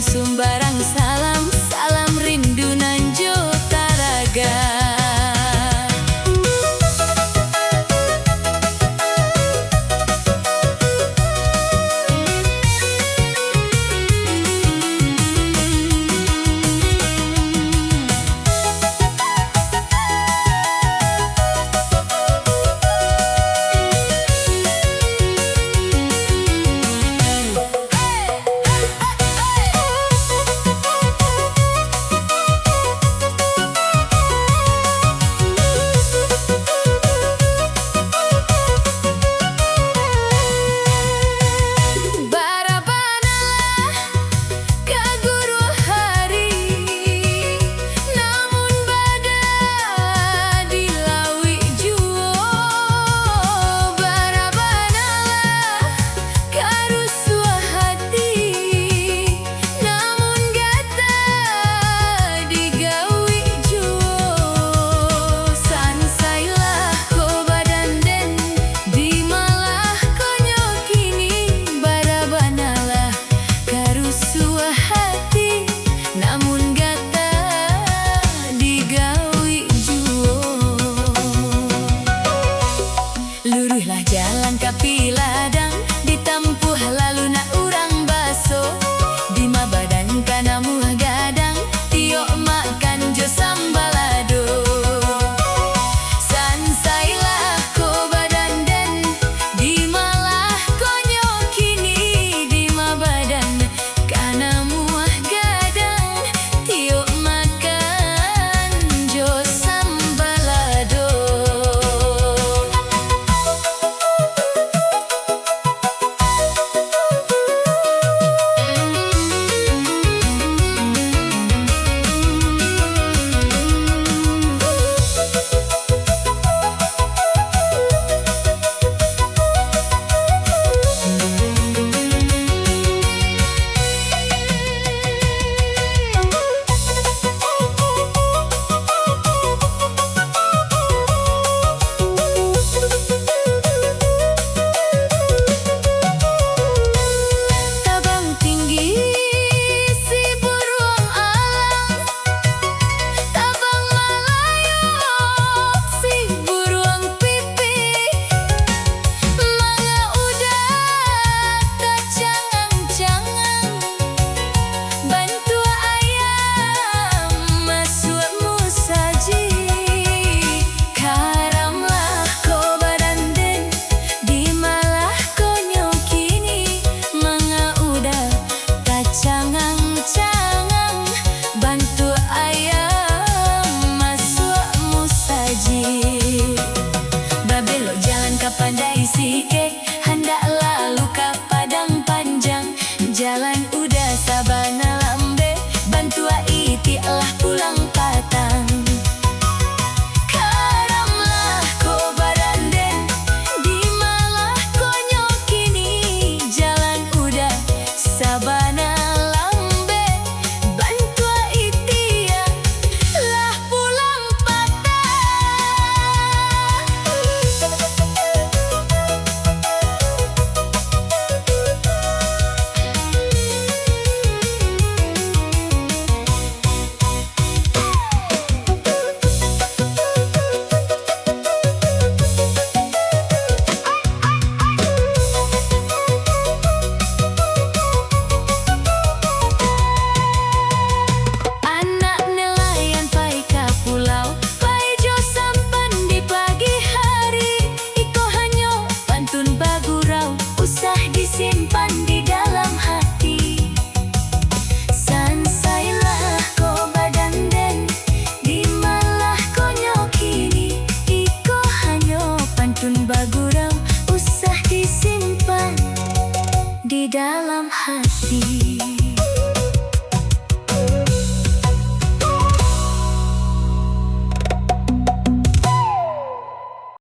sumbarang salam, salam rindu nan jo taraga. Luruhlah jalan kapi ladang, ditampuh lalu nak urang baso, di ma badan kana muah gadang, tiok makan jo sambalado. Sansailah ko badan den, di malah konyo kini, di ma badan kana muah gadang, tiok makan jo sambalado. Pandai sikit, hendak lalu ke padang panjang, jalan udah sabana lambe, bantu iti lah pulang patang. Karamlah ko badan den, di malah konyo kini, jalan udah sabana lambe, bantu iti lah pulang patang. Simpan di dalam hati. Sansailah ko badan den, di malah konyo kini, iko hanyo pantun bagurau, usah disimpan di dalam hati.